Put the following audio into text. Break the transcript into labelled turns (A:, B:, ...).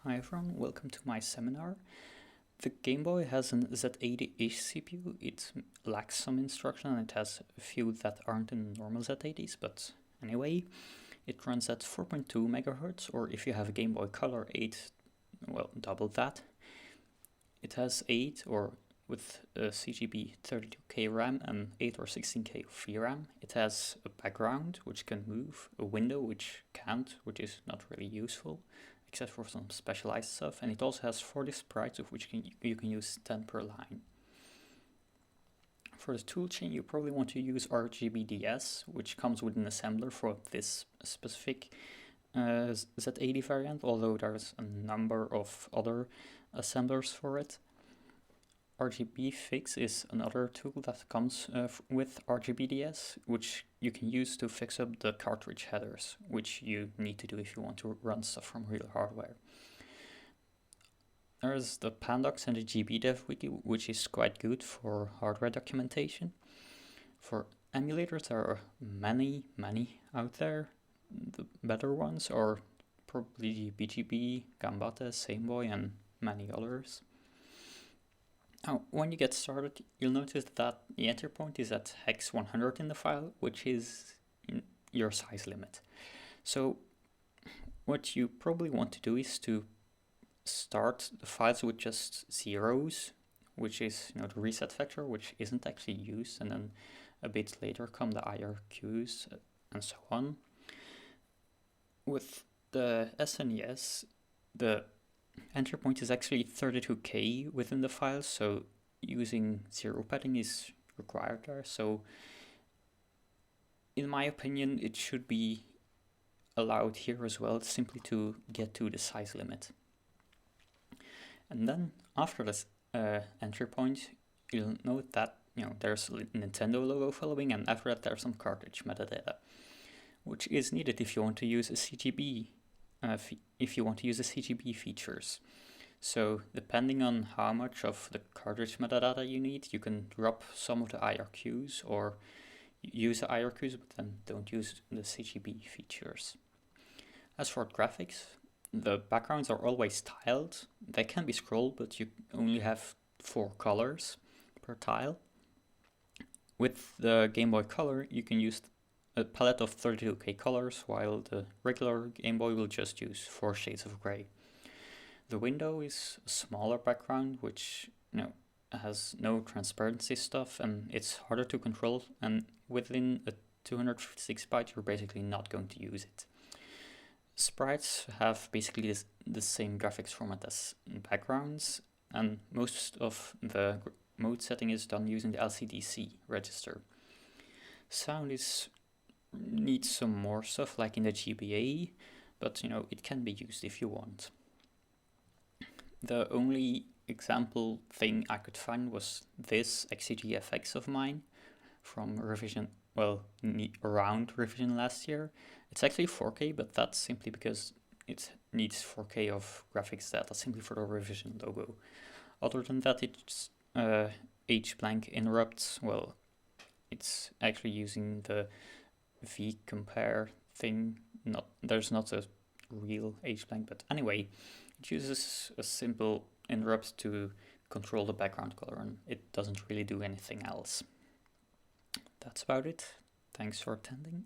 A: Hi everyone, welcome to my seminar. The Gameboy has an Z80-ish CPU. It lacks some instruction and it has a few that aren't in normal Z80s, but anyway, it runs at 4.2 MHz, or if you have a Gameboy Color 8, well, double that. It has 8 or with a CGB 32K RAM and 8 or 16K of VRAM. It has a background which can move, a window which can't, which is not really useful, except for some specialized stuff, and it also has 40 sprites of which you can use 10 per line. For the toolchain, you probably want to use RGBDS, which comes with an assembler for this specific Z80 variant, although there's a number of other assemblers for it. RGB Fix is another tool that comes with RGBDS, which you can use to fix up the cartridge headers, which you need to do if you want to run stuff from real hardware. There's the Pandox and the GBDev wiki, which is quite good for hardware documentation. For emulators, there are many out there. The better ones are probably BGB, Gambate, Gameboy, and many others. Now, when you get started, you'll notice that the enter point is at hex 100 in the file, which is in your size limit. So what you probably want to do is to start the files with just zeros, which is the reset factor, which isn't actually used, and then a bit later come the IRQs and so on. With the SNES, the enter point is actually 32K within the file, so using zero padding is required there. So in my opinion, it should be allowed here as well, simply to get to the size limit. And then after this enter point, you'll note that there's a Nintendo logo following, and after that there's some cartridge metadata, which is needed if you want to use a CGB. If you want to use the CGB features. So depending on how much of the cartridge metadata you need, you can drop some of the IRQs or use the IRQs, but then don't use the CGB features. As for graphics, the backgrounds are always tiled. They can be scrolled, but you only have 4 colors per tile. With the Game Boy Color, you can use a palette of 32K colors, while the regular Game Boy will just use 4 shades of gray. The window is a smaller background, which has no transparency stuff, and it's harder to control, and within a 256 byte you're basically not going to use it. Sprites have basically the same graphics format as backgrounds, and most of the mode setting is done using the LCDC register. Sound needs some more stuff like in the GBA, but it can be used if you want. The only example thing I could find was this XCGFX of mine from revision, around revision last year. It's actually 4K, but that's simply because it needs 4K of graphics data simply for the revision logo. Other than that, it's H-blank interrupts. Well, it's actually using the V-compare thing. There's not a real H-blank, but anyway, it uses a simple interrupt to control the background color, and it doesn't really do anything else. That's about it. Thanks for attending.